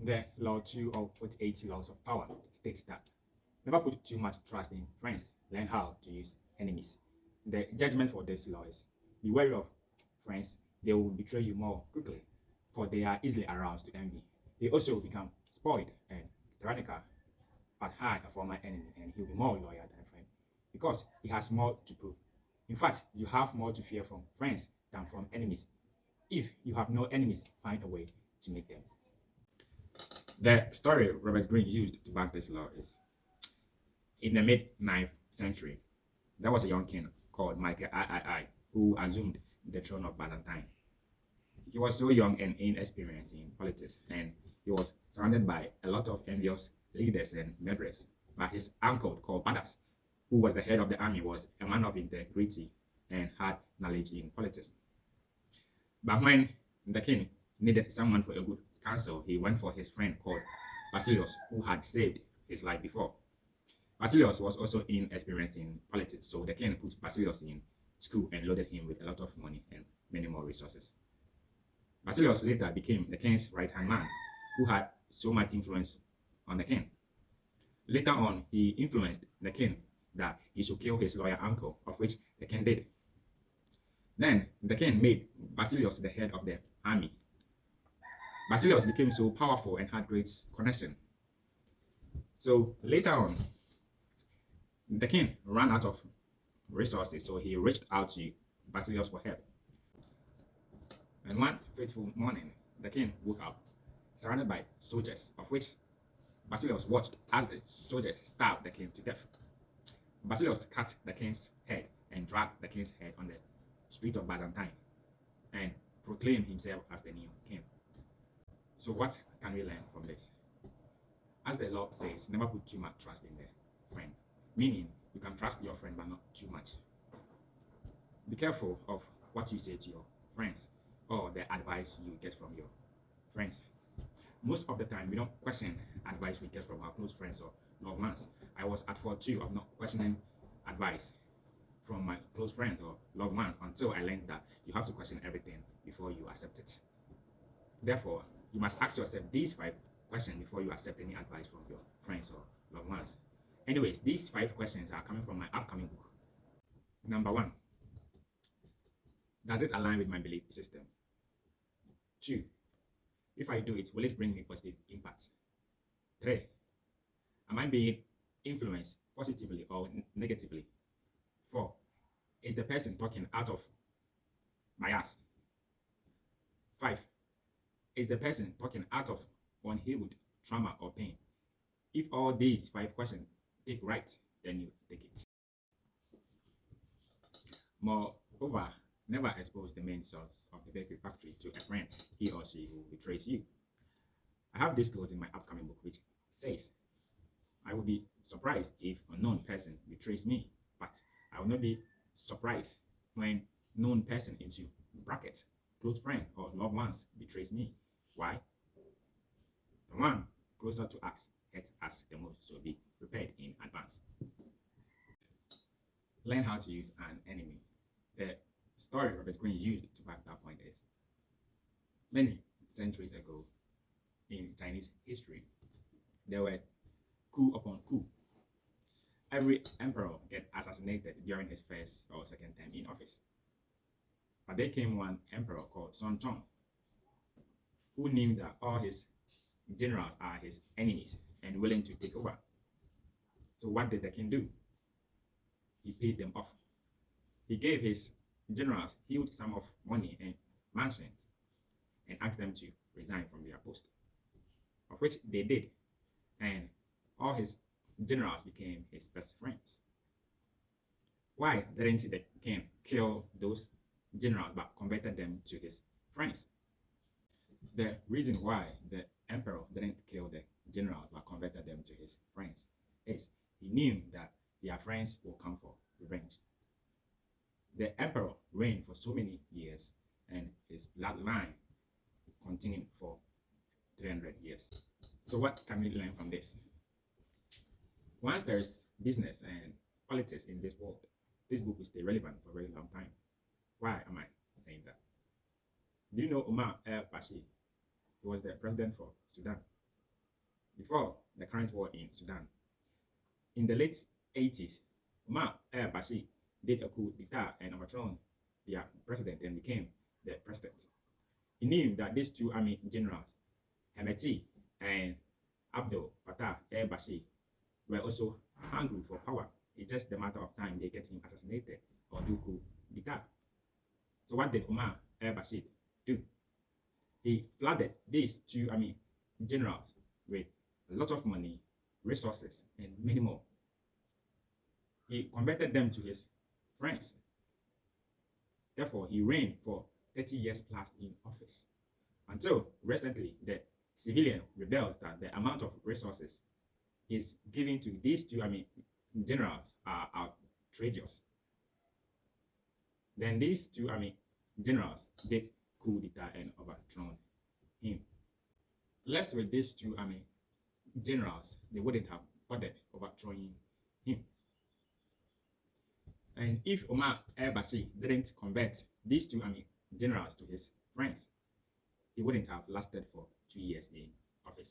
The Law 2 of 48 Laws of Power states that never put too much trust in friends, learn how to use enemies. The judgment for this law is be wary of friends, they will betray you more quickly, for they are easily aroused to envy. They also become spoiled and tyrannical, but hide a former enemy, and he'll be more loyal than a friend because he has more to prove. In fact, you have more to fear from friends than from enemies. If you have no enemies, find a way to make them. The story Robert Greene used to back this law is in the mid 9th century, there was a young king called Michael III who assumed the throne of Byzantine. He was so young and inexperienced in politics, and he was surrounded by a lot of envious leaders and murderers. But his uncle, called Badas, who was the head of the army, was a man of integrity and had knowledge in politics. But when the king needed someone for a good counsel, he went for his friend called Basilius, who had saved his life before. Basilius was also inexperienced in politics, so the king put Basilius in school and loaded him with a lot of money and many more resources. Basilius later became the king's right hand man, who had so much influence on the king. Later on, he influenced the king that he should kill his loyal uncle, of which the king did. Then the king made Basilius the head of the army. Basilius became so powerful and had great connection. So later on, the king ran out of resources, so he reached out to Basilius for help. And one fateful morning, the king woke up surrounded by soldiers, of which Basilius watched as the soldiers stabbed the king to death. Basilius cut the king's head and dragged the king's head on the streets of Byzantine and proclaimed himself as the new king. So what can we learn from this? As the law says, never put too much trust in the friend, meaning you can trust your friend but not too much. Be careful of what you say to your friends or the advice you get from your friends. Most of the time, we don't question advice we get from our close friends or loved ones. I was at fault too of not questioning advice from my close friends or loved ones until I learned that you have to question everything before you accept it. Therefore, you must ask yourself these 5 questions before you accept any advice from your friends or loved ones. Anyways, these 5 questions are coming from my upcoming book. Number 1, does it align with my belief system? 2, if I do it, will it bring me positive impact? 3, am I being influenced positively or negatively? 4, is the person talking out of my ass? 5, is the person talking out of unhealed trauma or pain? If all these 5 questions take right, then you take it. Moreover, never expose the main source of the bakery factory to a friend, he or she who betrays you. I have this quote in my upcoming book which says, I will be surprised if a known person betrays me, but I will not be surprised when known person into brackets, close friend or loved ones betrays me. Why? The one closer to us hurts us the most, so be prepared in advance. Learn how to use an enemy. The story Robert Greene used to back that point is many centuries ago in Chinese history, there were coup upon coup. Every emperor get assassinated during his first or second term in office. But there came one emperor called Sun Chong, who knew that all his generals are his enemies and willing to take over. So what did the king do? He paid them off. He gave his generals huge sum of money and mansions and asked them to resign from their post, of which they did, and all his generals became his best friends. Why didn't the king kill those generals but converted them to his friends? The reason why the emperor didn't kill the generals but converted them to his friends is he knew that their friends will come for revenge. The emperor reigned for so many years and his bloodline continued for 300 years. So what can we learn from this? Once there is business and politics in this world, this book will stay relevant for a very long time. Why am I saying that? Do you know Omar el-Bashir? He was the president for Sudan. before the current war in Sudan. In the late 80s, Omar al-Bashir did a coup d'etat and overthrew their president and became the president. He knew that these two army generals, Hemeti and Abdel Fattah al-Bashir, were also hungry for power. It's just a matter of time they get him assassinated or do coup d'etat. So what did Omar al-Bashir do? He flooded these two generals with a lot of money, resources, and many more. He converted them to his friends. Therefore, he reigned for 30 years plus in office. Until recently, the civilian rebels that the amount of resources is given to these two generals are outrageous. Then these two generals did coup d'etat and overthrown him. Left with these two generals, they wouldn't have bothered overthrowing him. And if Omar al-Bashir didn't convert these two generals to his friends, he wouldn't have lasted for 2 years in office.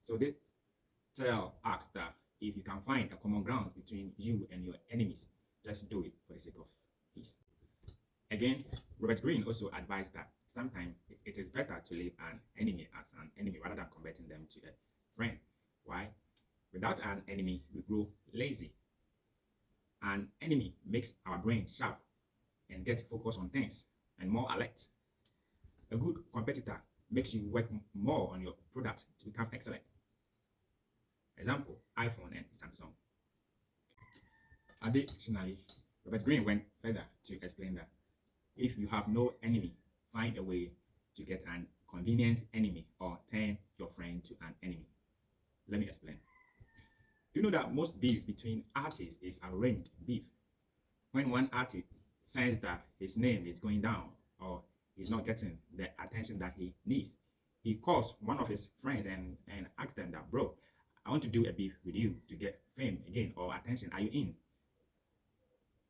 So they tell us that if you can find a common ground between you and your enemies, just do it for the sake of peace. Again, Robert Greene also advised that sometimes it is better to leave an enemy as an enemy rather than converting them to a friend. Why? Without an enemy, we grow lazy. An enemy makes our brain sharp and get focused on things and more alert. A good competitor makes you work more on your product to become excellent. Example, iPhone and Samsung. Additionally, Robert Greene went further to explain that if you have no enemy, find a way to get an convenience enemy or turn your friend to an enemy. Let me explain. Do you know that most beef between artists is arranged beef? When one artist senses that his name is going down or he's not getting the attention that he needs, he calls one of his friends and asks them that, bro, I want to do a beef with you to get fame again or attention. Are you in?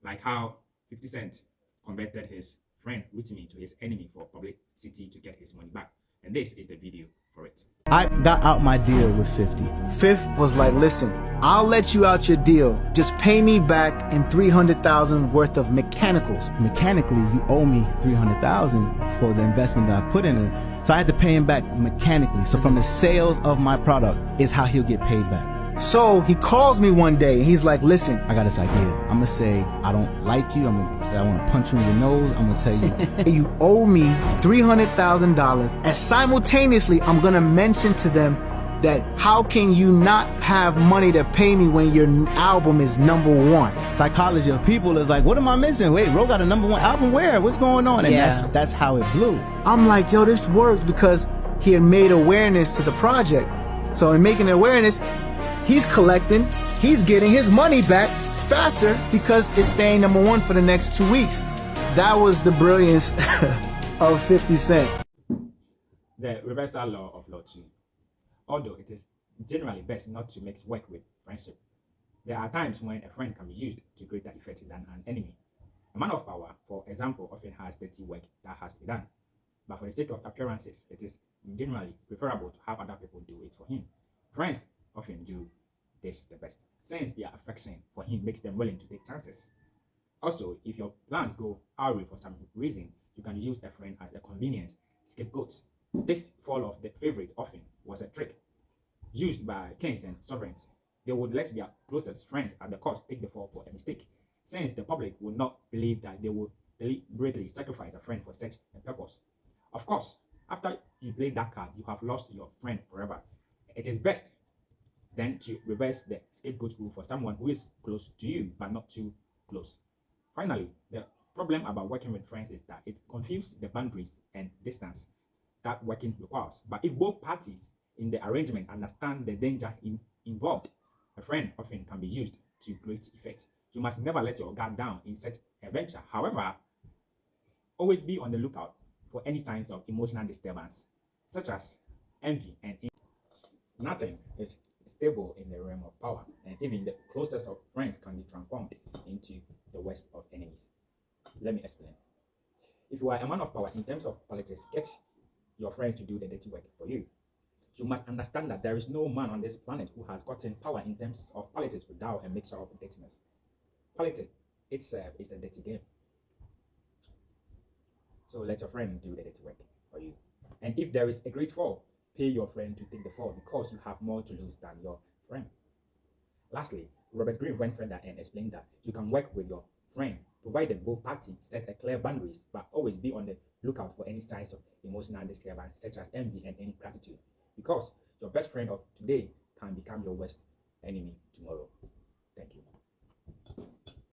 Like how 50 Cent converted his friend Whitney to his enemy for publicity to get his money back. And this is the video for it. I got out my deal with 50. Fifth was like, listen, I'll let you out your deal. Just pay me back in $300,000 worth of mechanicals. Mechanically, you owe me $300,000 for the investment that I put in it. So I had to pay him back mechanically. So from the sales of my product is how he'll get paid back. So he calls me one day and he's like, listen, I got this idea. I'm gonna say, I don't like you. I'm gonna say, I wanna punch you in your nose. I'm gonna tell you, you owe me $300,000. And simultaneously, I'm gonna mention to them that how can you not have money to pay me when your album is #1? Psychology of people is like, what am I missing? Wait, Ro got a #1 album where? What's going on? And that's how it blew. I'm like, yo, this works because he had made awareness to the project. So in making awareness, he's collecting, he's getting his money back faster because it's staying #1 for the next 2 weeks. That was the brilliance of 50 Cent. The reversal law of Law 2. Although it is generally best not to mix work with friendship, there are times when a friend can be used to greater effect than an enemy. A man of power, for example, often has dirty work that has to be done. But for the sake of appearances, it is generally preferable to have other people do it for him. Friends often do this the best, since their affection for him makes them willing to take chances. Also, if your plans go awry for some reason, you can use a friend as a convenience scapegoat. This fall of the favorite often was a trick used by kings and sovereigns. They would let their closest friends at the court take the fall for a mistake, since the public would not believe that they would deliberately sacrifice a friend for such a purpose. Of course, after you play that card, you have lost your friend forever. It is best then to reverse the scapegoat rule for someone who is close to you but not too close. Finally, the problem about working with friends is that it confuses the boundaries and distance that working requires. But if both parties in the arrangement understand the danger involved, a friend often can be used to great effect. You must never let your guard down in such a venture. However, always be on the lookout for any signs of emotional disturbance, such as envy and nothing is stable in the realm of power, and even the closest of friends can be transformed into the worst of enemies. Let me explain. If you are a man of power in terms of politics, get your friend to do the dirty work for you. You must understand that there is no man on this planet who has gotten power in terms of politics without a mixture of dirtiness. Politics itself is a dirty game. So let your friend do the dirty work for you. And if there is a great fall, pay your friend to take the fall because you have more to lose than your friend. Lastly, Robert Greene went further and explained that you can work with your friend provided both parties set a clear boundaries, but always be on the lookout for any signs of emotional disturbance such as envy and ingratitude, because your best friend of today can become your worst enemy tomorrow. Thank you.